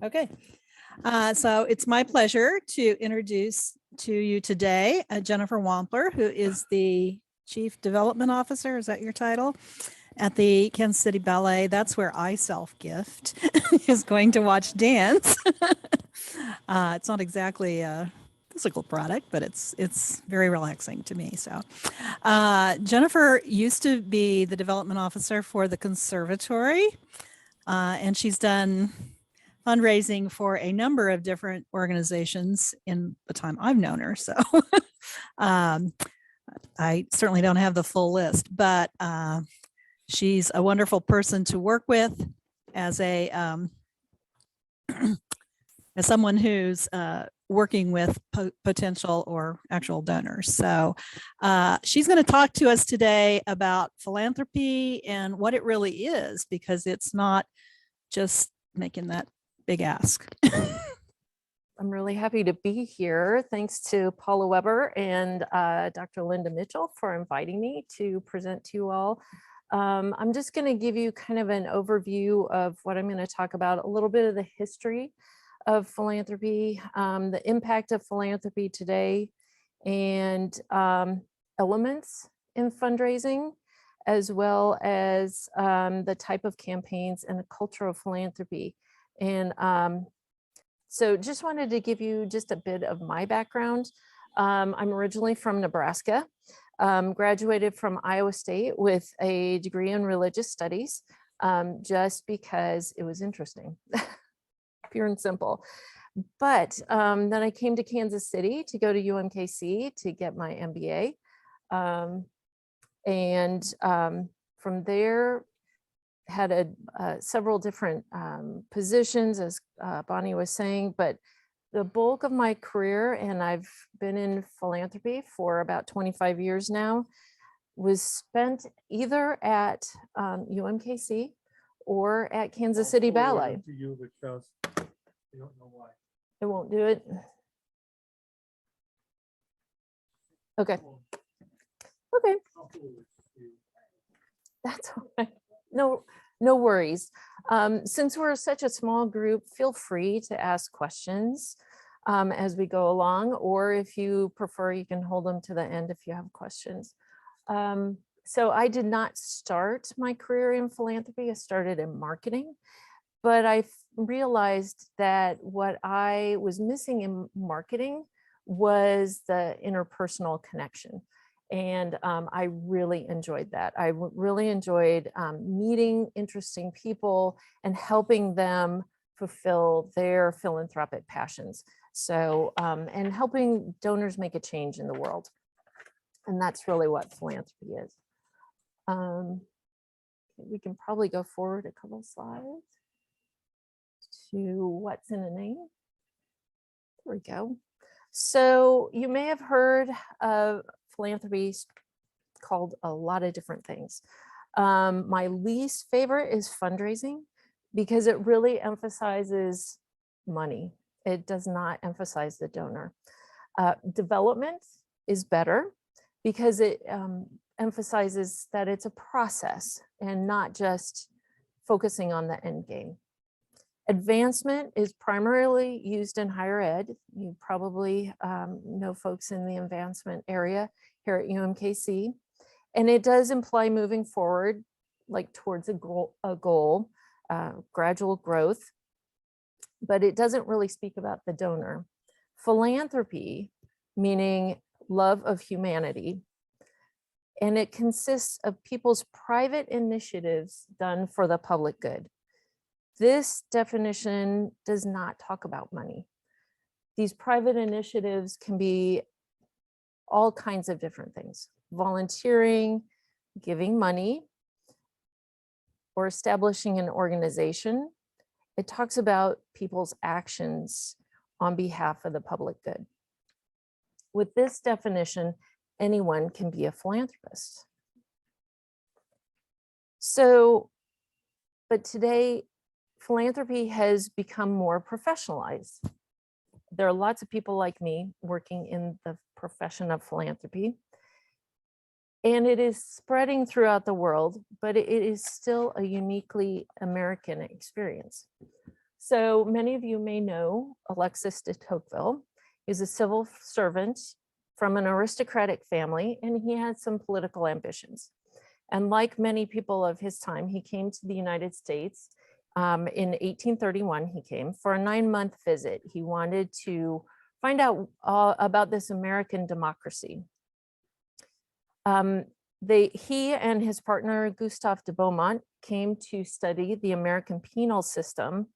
Okay. So it's my pleasure to introduce to you today Jennifer Wampler, who is the Chief Development Officer. Is that your title? At the Kansas City Ballet. That's where I self-gift is going to watch dance. It's not exactly a physical product, but it's very relaxing to me. So Jennifer used to be the development officer for the conservatory, and she's done fundraising for a number of different organizations in the time I've known her. So I certainly don't have the full list, but she's a wonderful person to work with as a as someone who's working with potential or actual donors. So she's going to talk to us today about philanthropy and what it really is, because it's not just making that big ask. I'm really happy to be here. Thanks to Paula Weber and Dr. Linda Mitchell for inviting me to present to you all. I'm just going to give you kind of an overview of what I'm going to talk about, a little bit of the history of philanthropy, the impact of philanthropy today, and elements in fundraising, as well as the type of campaigns and the culture of philanthropy. And so just wanted to give you just a bit of my background. I'm originally from Nebraska, graduated from Iowa State with a degree in religious studies, just because it was interesting, pure and simple. But then I came to Kansas City to go to UMKC to get my MBA. From there, had several different positions, as Bonnie was saying, but the bulk of my career, and I've been in philanthropy for about 25 years now, was spent either at UMKC or at Kansas City Ballet. To you because you don't know why. I won't do it. Okay. Okay. That's all right. No worries. Since we're such a small group, feel free to ask questions as we go along, or if you prefer, you can hold them to the end if you have questions. So I did not start my career in philanthropy. I started in marketing, but I realized that what I was missing in marketing was the interpersonal connection. And I really enjoyed that. I really enjoyed meeting interesting people and helping them fulfill their philanthropic passions. So, and helping donors make a change in the world. And that's really what philanthropy is. We can probably go forward a couple of slides to what's in a name. There we go. So you may have heard of philanthropy called a lot of different things. My least favorite is fundraising, because it really emphasizes money. It does not emphasize the donor. Development is better because it emphasizes that it's a process and not just focusing on the end game. Advancement is primarily used in higher ed. You probably know folks in the advancement area here at UMKC. And it does imply moving forward, like towards a goal, gradual growth, but it doesn't really speak about the donor. Philanthropy, meaning love of humanity, and it consists of people's private initiatives done for the public good. This definition does not talk about money. These private initiatives can be all kinds of different things: volunteering, giving money, or establishing an organization. It talks about people's actions on behalf of the public good. With this definition, anyone can be a philanthropist. So, but today, philanthropy has become more professionalized. There are lots of people like me working in the profession of philanthropy, and it is spreading throughout the world, but it is still a uniquely American experience. So many of you may know Alexis de Tocqueville. He's a civil servant from an aristocratic family, and he had some political ambitions. And like many people of his time, he came to the United States. In 1831, he came for a 9-month visit. He wanted to find out about this American democracy. He and his partner, Gustave de Beaumont, came to study the American penal system.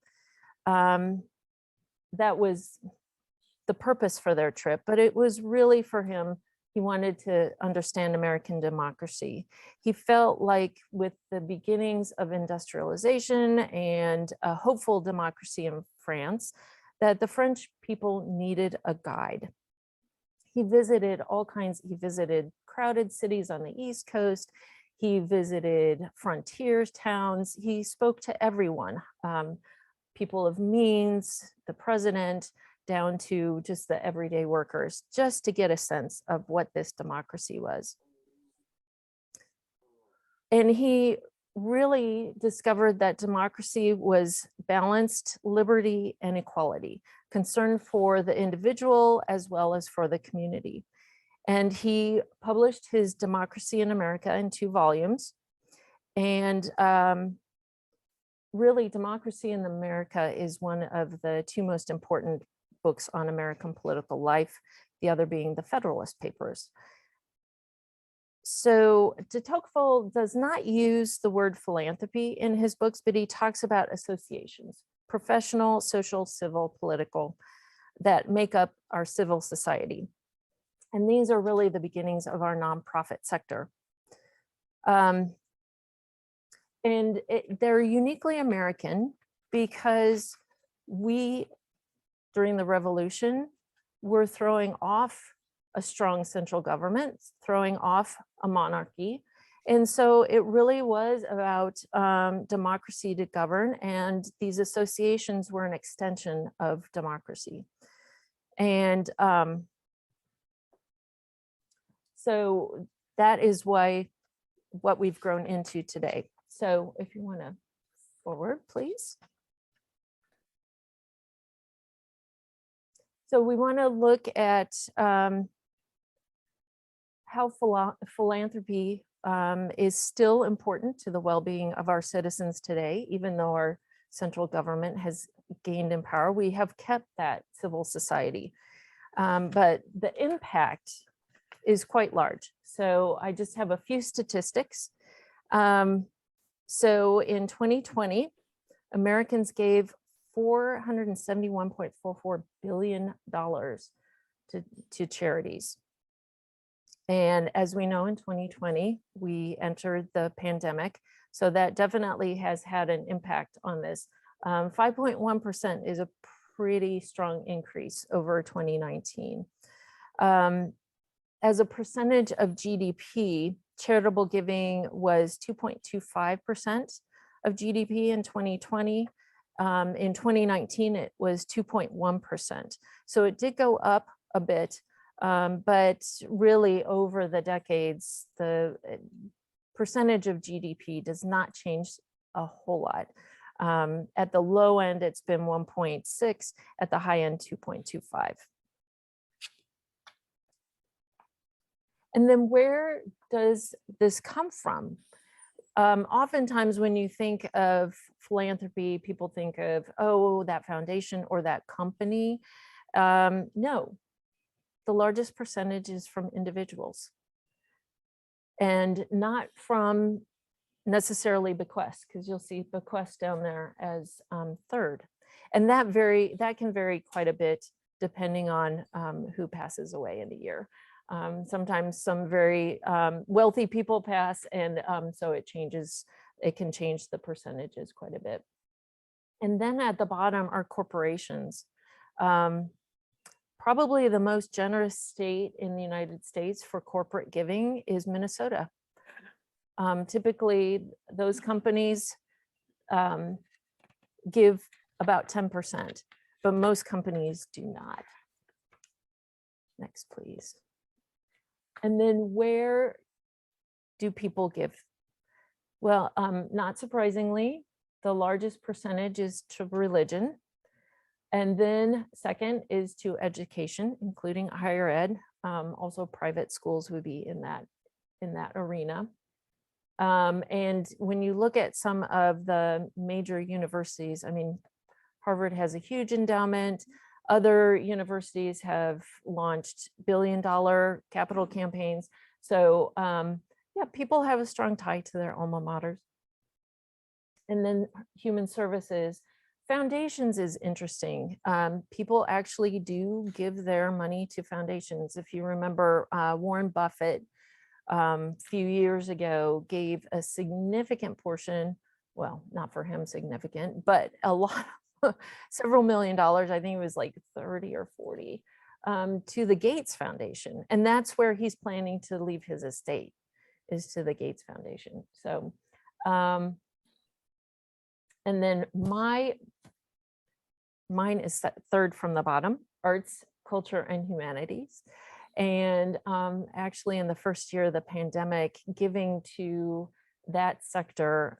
That was the purpose for their trip, but it was really for him, he wanted to understand American democracy. He felt like with the beginnings of industrialization and a hopeful democracy in France, that the French people needed a guide. He visited he visited crowded cities on the East Coast. He visited frontier towns. He spoke to everyone, people of means, the president, down to just the everyday workers, just to get a sense of what this democracy was. And he really discovered that democracy was balanced liberty and equality, concern for the individual as well as for the community. And he published his Democracy in America in 2 volumes. And really, Democracy in America is one of the 2 most important books on American political life, the other being the Federalist Papers. So de Tocqueville does not use the word philanthropy in his books, but he talks about associations, professional, social, civil, political, that make up our civil society. And these are really the beginnings of our nonprofit sector. They're uniquely American because we, during the revolution, were throwing off a strong central government, throwing off a monarchy. And so it really was about democracy to govern, and these associations were an extension of democracy. And so that is what we've grown into today. So if you want to forward, please. So we want to look at how philanthropy is still important to the well-being of our citizens today, even though our central government has gained in power. We have kept that civil society, but the impact is quite large. So I just have a few statistics. So in 2020, Americans gave $471.44 billion to charities. And as we know, in 2020, we entered the pandemic. So that definitely has had an impact on this. 5.1% is a pretty strong increase over 2019. As a percentage of GDP, charitable giving was 2.25% of GDP in 2020. In 2019, it was 2.1%. So it did go up a bit, but really over the decades, the percentage of GDP does not change a whole lot. At the low end, it's been 1.6, at the high end, 2.25. And then where does this come from? Oftentimes when you think of philanthropy, people think of, oh, that foundation or that company. No, the largest percentage is from individuals and not from necessarily bequests, because you'll see bequests down there as third. And that can vary quite a bit depending on who passes away in a year. Sometimes some very wealthy people pass, and so it can change the percentages quite a bit. And then at the bottom are corporations. Probably the most generous state in the United States for corporate giving is Minnesota. Typically, those companies give about 10%, but most companies do not. Next, please. And then where do people give? Well, not surprisingly, the largest percentage is to religion. And then second is to education, including higher ed. Also private schools would be in that arena. And when you look at some of the major universities, I mean, Harvard has a huge endowment. Other universities have launched billion-dollar capital campaigns. So yeah, people have a strong tie to their alma maters. And then human services. Foundations is interesting. People actually do give their money to foundations. If you remember, Warren Buffett, a few years ago, gave a significant portion, well, not for him significant, but a lot, several $1 million, I think it was like 30 or 40, to the Gates Foundation. And that's where he's planning to leave his estate, is to the Gates Foundation. So, and then mine is third from the bottom, arts, culture, and humanities. And actually in the first year of the pandemic, giving to that sector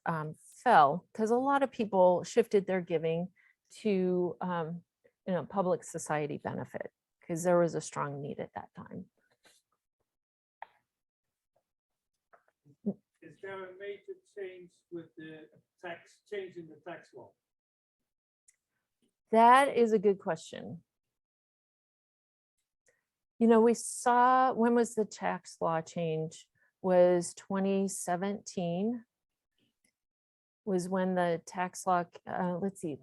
fell because a lot of people shifted their giving to public society benefit because there was a strong need at that time. Is there a major change with the change in the tax law? That is a good question. You know, we saw, when was the tax law change? Was 2017 was when the tax law, let's see,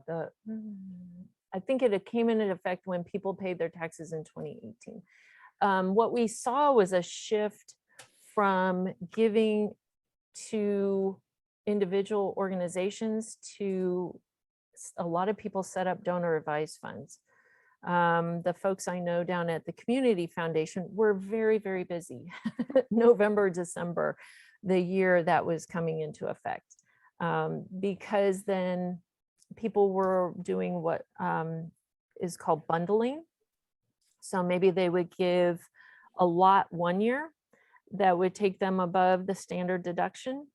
I think it came into effect when people paid their taxes in 2018. What we saw was a shift from giving to individual organizations to a lot of people set up donor advised funds. The folks I know down at the Community Foundation were very, very busy. November, December, the year that was coming into effect. Because then people were doing what is called bundling. So maybe they would give a lot one year that would take them above the standard deduction,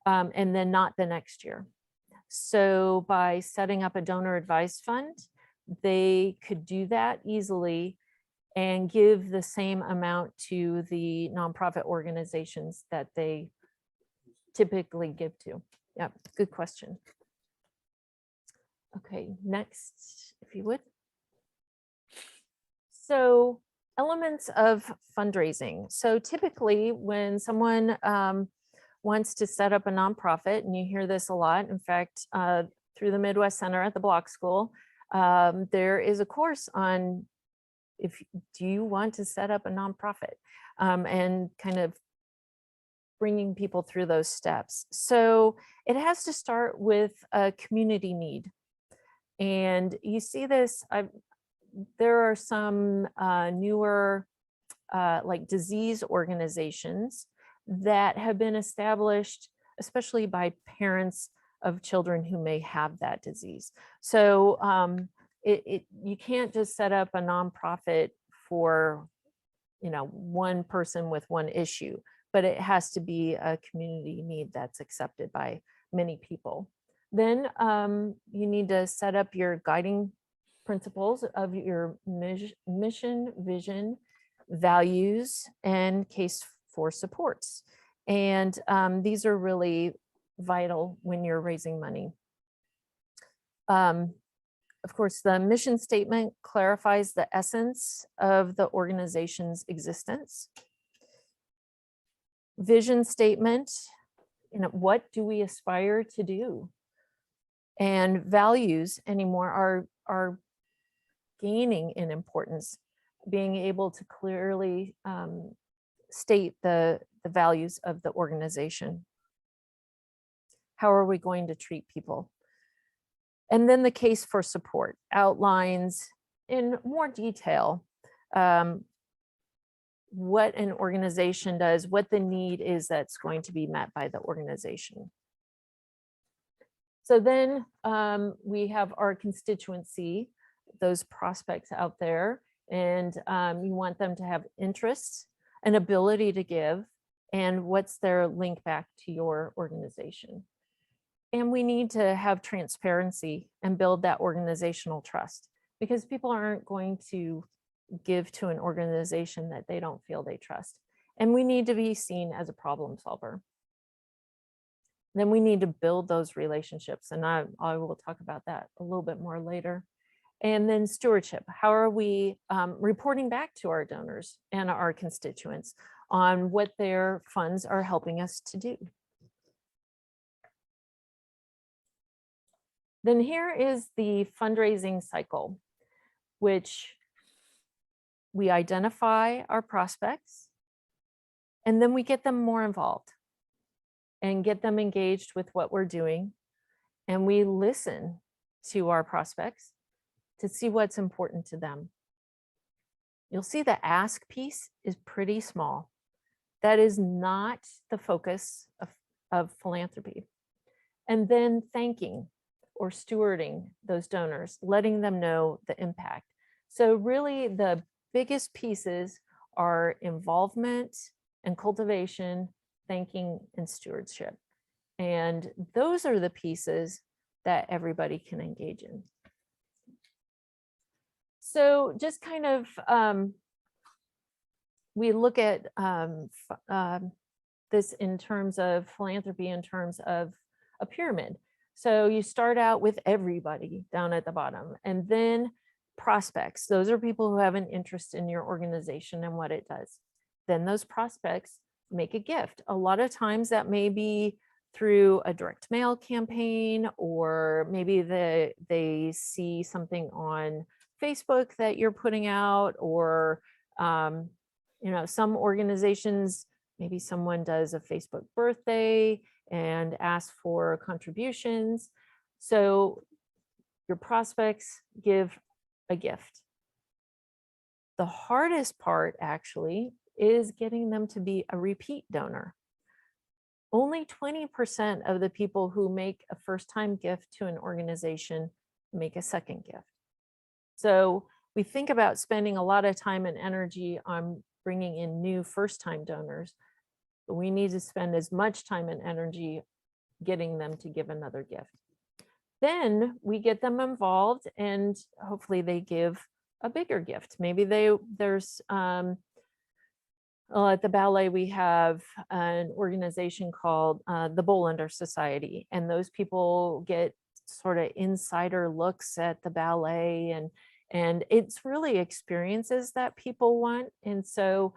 and then not the next year. So by setting up a donor advised fund, they could do that easily and give the same amount to the nonprofit organizations that they typically give to. Yeah, good question. Okay, next, if you would. So elements of fundraising. So typically when someone wants to set up a nonprofit, and you hear this a lot, in fact, through the Midwest Center at the Block School, there is a course on do you want to set up a nonprofit, and kind of bringing people through those steps. So it has to start with a community need. And you see this, there are some newer like disease organizations that have been established, especially by parents of children who may have that disease. So you can't just set up a nonprofit for one person with one issue, but it has to be a community need that's accepted by many people. Then you need to set up your guiding principles of your mission, vision, values, and case for supports. And these are really vital when you're raising money. Of course, the mission statement clarifies the essence of the organization's existence. Vision statement, what do we aspire to do? And values anymore are gaining in importance, being able to clearly state the values of the organization. How are we going to treat people? And then the case for support outlines in more detail what an organization does, what the need is that's going to be met by the organization. So then we have our constituency, those prospects out there, and you want them to have interests, an ability to give, and what's their link back to your organization. And we need to have transparency and build that organizational trust, because people aren't going to give to an organization that they don't feel they trust. And we need to be seen as a problem solver. Then we need to build those relationships. And I will talk about that a little bit more later. And then stewardship. How are we reporting back to our donors and our constituents on what their funds are helping us to do? Then here is the fundraising cycle, which we identify our prospects, and then we get them more involved and get them engaged with what we're doing. And we listen to our prospects to see what's important to them. You'll see the ask piece is pretty small. That is not the focus of philanthropy. And then thanking or stewarding those donors, letting them know the impact. So really the biggest pieces are involvement and cultivation, thanking, and stewardship. And those are the pieces that everybody can engage in. So just kind of, we look at this in terms of philanthropy, in terms of a pyramid. So you start out with everybody down at the bottom, and then prospects. Those are people who have an interest in your organization and what it does. Then those prospects make a gift. A lot of times that may be through a direct mail campaign, or maybe they see something on Facebook that you're putting out, or some organizations, maybe someone does a Facebook birthday and asks for contributions. So your prospects give a gift. The hardest part actually is getting them to be a repeat donor. Only 20% of the people who make a first-time gift to an organization make a second gift. So we think about spending a lot of time and energy on bringing in new first-time donors, but we need to spend as much time and energy getting them to give another gift. Then we get them involved, and hopefully they give a bigger gift. Maybe there's at the Ballet, we have an organization called the Bolender Society, and those people get sort of insider looks at the ballet, and it's really experiences that people want. And so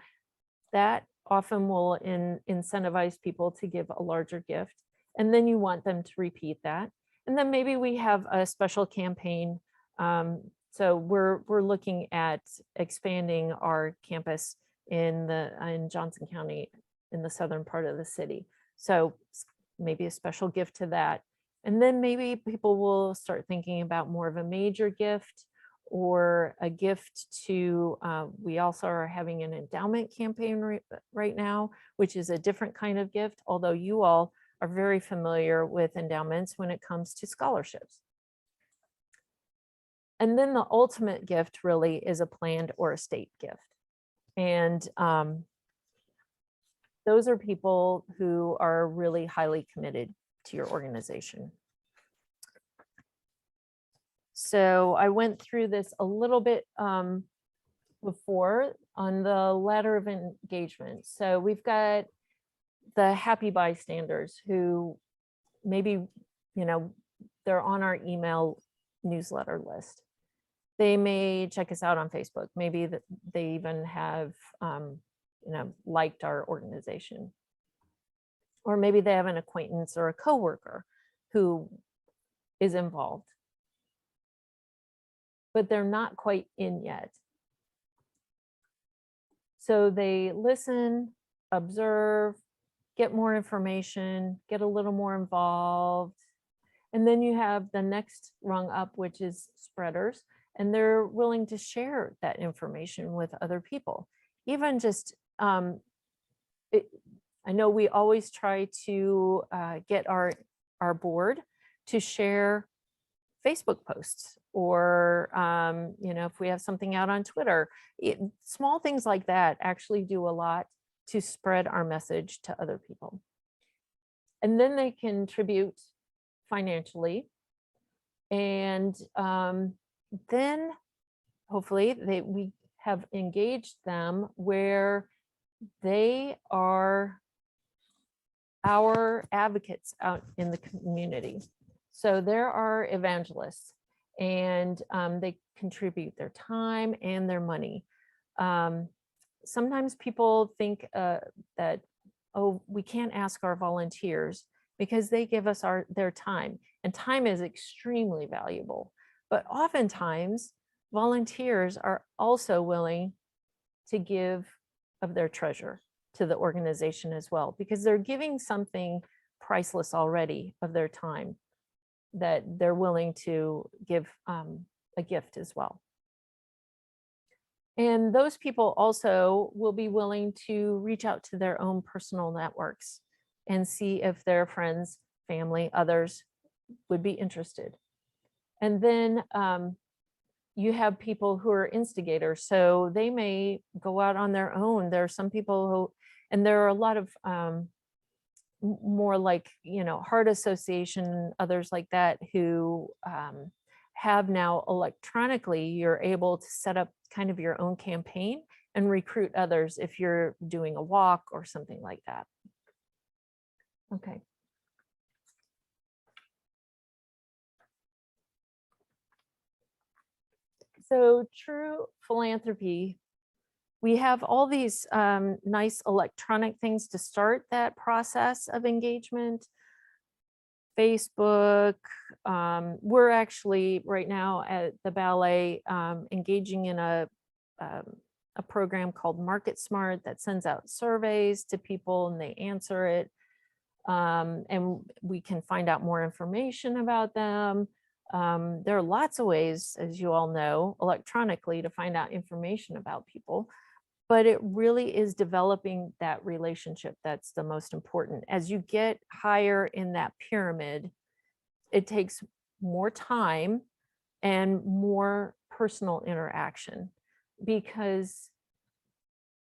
that often will incentivize people to give a larger gift. And then you want them to repeat that. And then maybe we have a special campaign. So we're looking at expanding our campus in Johnson County in the southern part of the city. So maybe a special gift to that. And then maybe people will start thinking about more of a major gift, or a gift to, we also are having an endowment campaign right now, which is a different kind of gift, although you all are very familiar with endowments when it comes to scholarships. And then the ultimate gift really is a planned or estate gift. And those are people who are really highly committed to your organization. So I went through this a little bit before on the ladder of engagement. So we've got the happy bystanders who maybe, they're on our email newsletter list. They may check us out on Facebook. Maybe they even have, liked our organization. Or maybe they have an acquaintance or a coworker who is involved, but they're not quite in yet. So they listen, observe, get more information, get a little more involved. And then you have the next rung up, which is spreaders, and they're willing to share that information with other people. Even just, I know we always try to get our board to share Facebook posts, or if we have something out on Twitter, small things like that actually do a lot to spread our message to other people. And then they contribute financially. And then hopefully we have engaged them where they are our advocates out in the community. So there are evangelists, and they contribute their time and their money. Sometimes people think that, oh, we can't ask our volunteers because they give us their time, and time is extremely valuable. But oftentimes volunteers are also willing to give of their treasure to the organization as well, because they're giving something priceless already of their time that they're willing to give a gift as well. And those people also will be willing to reach out to their own personal networks and see if their friends, family, others would be interested. And then you have people who are instigators, so they may go out on their own. There are some people who, and there are a lot of more like, Heart Association, others like that, who have now electronically, you're able to set up kind of your own campaign and recruit others if you're doing a walk or something like that. Okay. So True Philanthropy, we have all these nice electronic things to start that process of engagement. Facebook, we're actually right now at the Ballet engaging in a program called Market Smart that sends out surveys to people and they answer it. And we can find out more information about them. There are lots of ways, as you all know, electronically to find out information about people, but it really is developing that relationship that's the most important. As you get higher in that pyramid, it takes more time and more personal interaction, because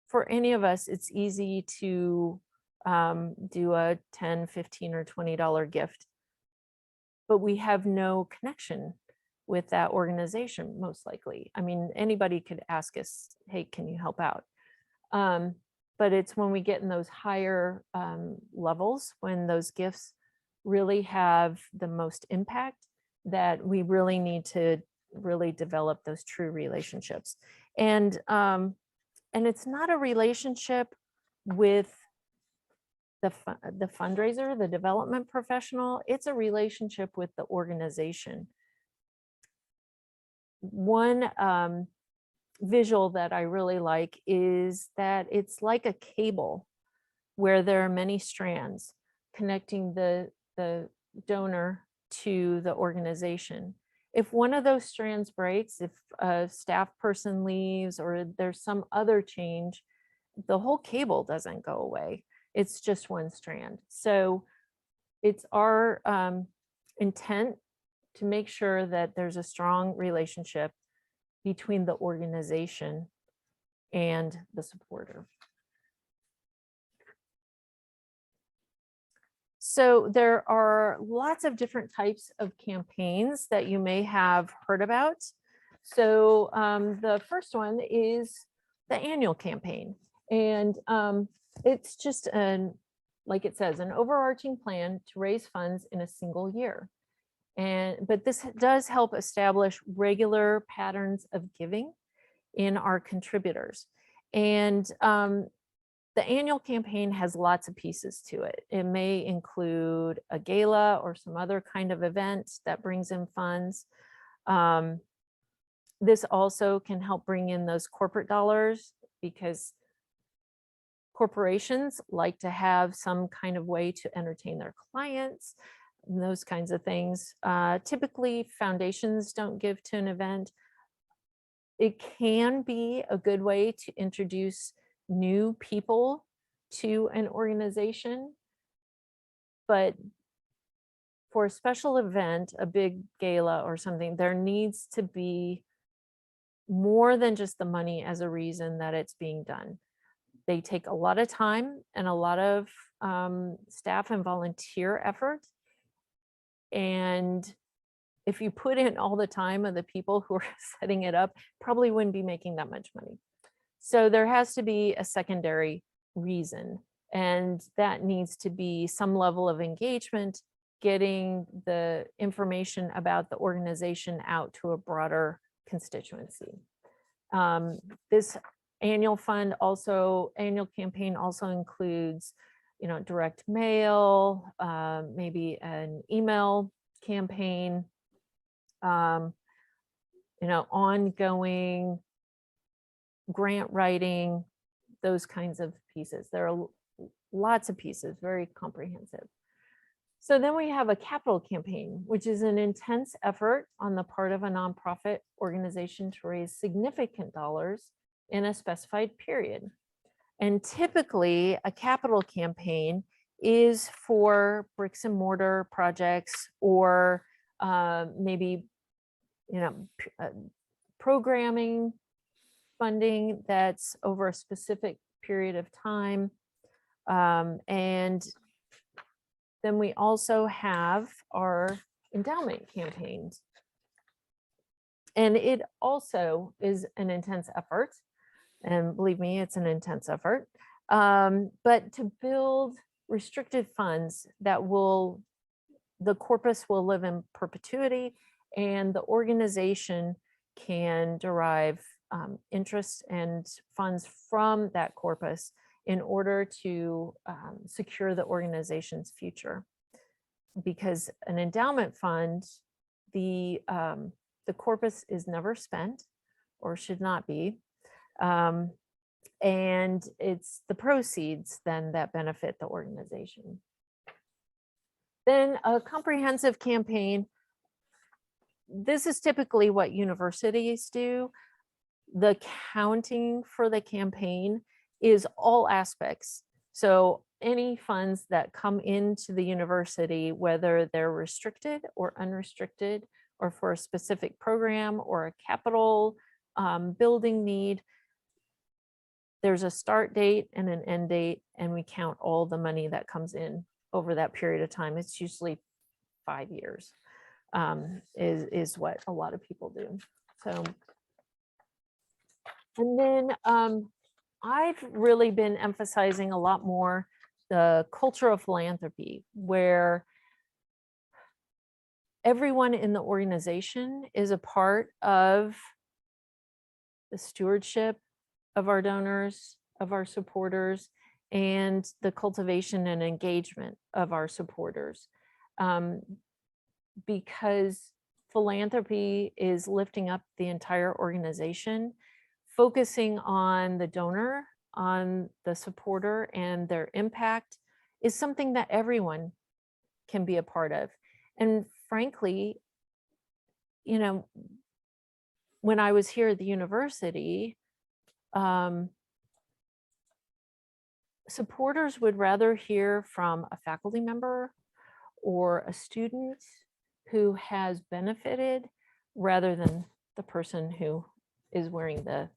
for any of us, it's easy to do a $10, $15, or $20 gift, but we have no connection with that organization, most likely. I mean, anybody could ask us, hey, can you help out? But it's when we get in those higher levels, when those gifts really have the most impact, that we really need to really develop those true relationships. And it's not a relationship with the fundraiser, the development professional, it's a relationship with the organization. One visual that I really like is that it's like a cable where there are many strands connecting the donor to the organization. If one of those strands breaks, if a staff person leaves or there's some other change, the whole cable doesn't go away. It's just one strand. So it's our intent to make sure that there's a strong relationship between the organization and the supporter. So there are lots of different types of campaigns that you may have heard about. So the first one is the annual campaign. And it's just like it says, an overarching plan to raise funds in a single year. But this does help establish regular patterns of giving in our contributors. And the annual campaign has lots of pieces to it. It may include a gala or some other kind of event that brings in funds. This also can help bring in those corporate dollars, because corporations like to have some kind of way to entertain their clients, and those kinds of things. Typically, foundations don't give to an event. It can be a good way to introduce new people to an organization, but for a special event, a big gala or something, there needs to be more than just the money as a reason that it's being done. They take a lot of time and a lot of staff and volunteer effort. And if you put in all the time of the people who are setting it up, probably wouldn't be making that much money. So there has to be a secondary reason, and that needs to be some level of engagement, getting the information about the organization out to a broader constituency. This annual campaign also includes, direct mail, maybe an email campaign, ongoing grant writing, those kinds of pieces. There are lots of pieces, very comprehensive. So then we have a capital campaign, which is an intense effort on the part of a nonprofit organization to raise significant dollars in a specified period. And typically a capital campaign is for bricks and mortar projects, or maybe, programming funding that's over a specific period of time. And then we also have our endowment campaigns. And it also is an intense effort. And believe me, it's an intense effort. But to build restricted funds that the corpus will live in perpetuity, and the organization can derive interest and funds from that corpus in order to secure the organization's future. Because an endowment fund, the corpus is never spent, or should not be. And it's the proceeds then that benefit the organization. Then a comprehensive campaign. This is typically what universities do. The counting for the campaign is all aspects. So any funds that come into the university, whether they're restricted or unrestricted, or for a specific program or a capital building need, there's a start date and an end date, and we count all the money that comes in over that period of time. It's usually 5 years, is what a lot of people do. So, and then I've really been emphasizing a lot more the culture of philanthropy, where everyone in the organization is a part of the stewardship of our donors, of our supporters, and the cultivation and engagement of our supporters. Because philanthropy is lifting up the entire organization, focusing on the donor, on the supporter, and their impact is something that everyone can be a part of. And frankly, when I was here at the university, supporters would rather hear from a faculty member or a student who has benefited, rather than the person who is wearing the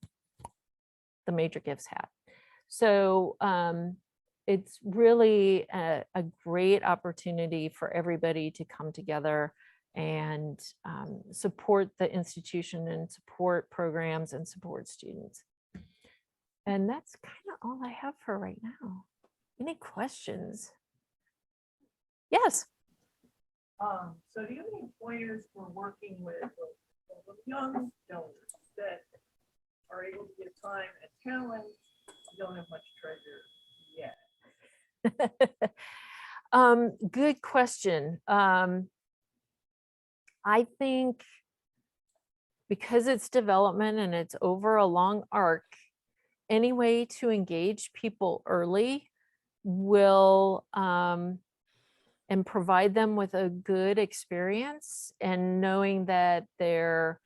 major gifts hat. So it's really a great opportunity for everybody to come together and support the institution and support programs and support students. And that's kind of all I have for right now. Any questions? Yes. So do you have any pointers for working with young donors that are able to give time and talent, don't have much treasure yet? Good question. I think because it's development and it's over a long arc, any way to engage people early will and provide them with a good experience, and knowing that their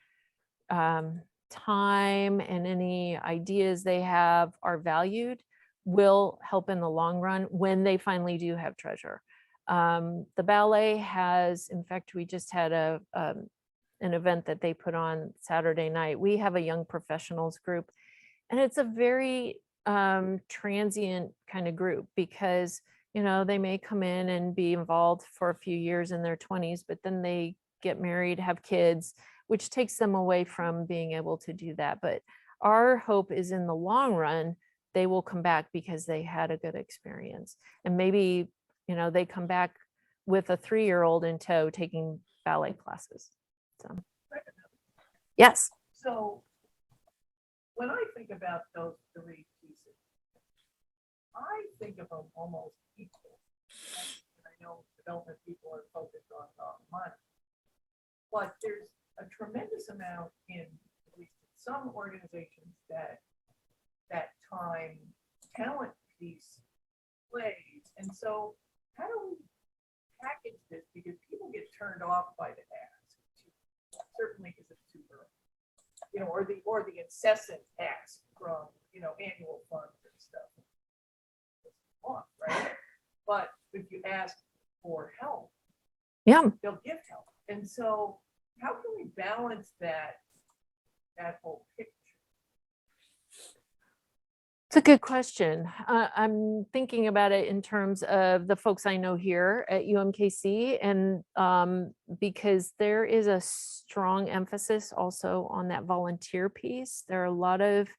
time and any ideas they have are valued will help in the long run when they finally do have treasure. The ballet has, in fact, we just had an event that they put on Saturday night. We have a young professionals group, and it's a very transient kind of group, because you know, they may come in and be involved for a few years in their 20s, but then they get married, have kids, which takes them away from being able to do that. But our hope is in the long run, they will come back because they had a good experience. And maybe, you know, they come back with a 3-year-old in tow taking ballet classes. So, yes. So when I think about those three pieces, I think of them almost equal. And I know development people are focused on money, but there's a tremendous amount in at least some organizations that time talent piece plays. And so how do we package this? Because people get turned off by the ask, certainly because it's too early, you know, or the incessant ask from, you know, annual funds and stuff. Right? But if you ask for help, Yeah. they'll give help. And so how can we balance that whole picture? It's a good question. I'm thinking about it in terms of the folks I know here at UMKC, and because there is a strong emphasis also on that volunteer piece. There are a lot of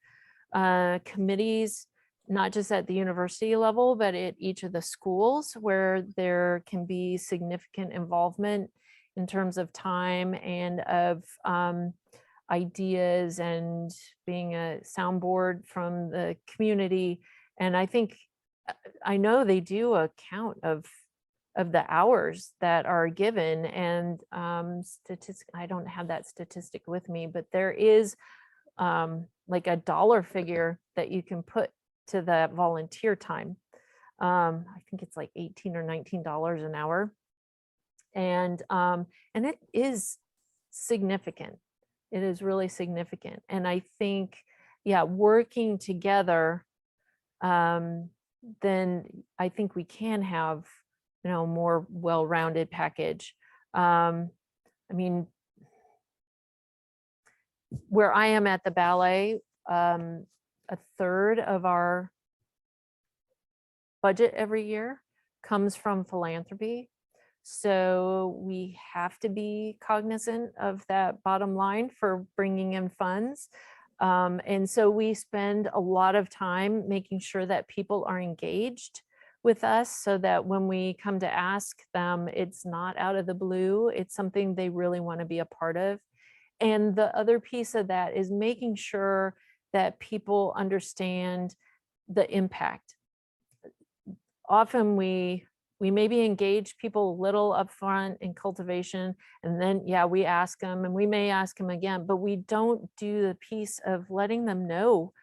committees, not just at the university level, but at each of the schools where there can be significant involvement in terms of time and of ideas and being a soundboard from the community. And I think, I know they do a count of the hours that are given, and I don't have that statistic with me, but there is like a dollar figure that you can put to that volunteer time. I think it's like $18 or $19 an hour. And it is significant. It is really significant. And I think, yeah, working together, then I think we can have, you know, more well-rounded package. I mean, where I am at the ballet, a third of our budget every year comes from philanthropy. So we have to be cognizant of that bottom line for bringing in funds. And so we spend a lot of time making sure that people are engaged with us, so that when we come to ask them, it's not out of the blue, it's something they really want to be a part of. And the other piece of that is making sure that people understand the impact. Often we maybe engage people a little upfront in cultivation, and then, yeah, we ask them, and we may ask them again, but we don't do the piece of letting them know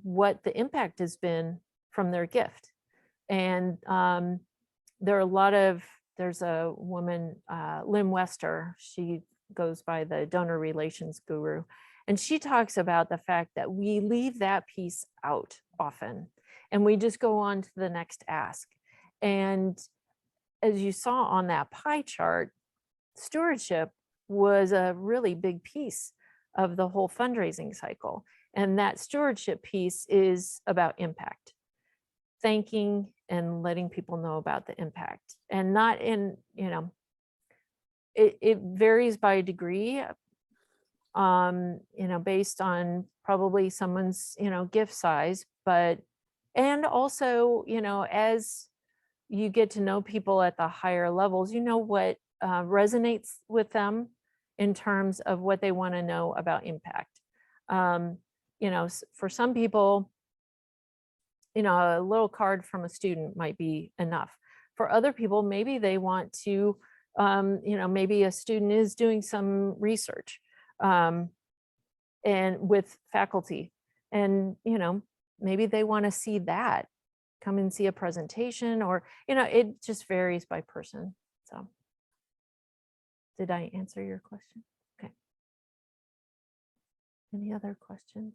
what the impact has been from their gift. And there are there's a woman, Lynn Wester, she goes by the donor relations guru, and she talks about the fact that we leave that piece out often, and we just go on to the next ask. And as you saw on that pie chart, stewardship was a really big piece of the whole fundraising cycle. And that stewardship piece is about impact, thanking and letting people know about the impact. And not in, you know, it varies by degree, you know, based on probably someone's, you know, gift size, but, and also, you know, as you get to know people at the higher levels, you know what resonates with them in terms of what they want to know about impact. You know, for some people, you know, a little card from a student might be enough. For other people, maybe they want to, you know, maybe a student is doing some research and with faculty, and, you know, maybe they want to see that, come and see a presentation, or, you know, it just varies by person. So did I answer your question? Okay. Any other questions?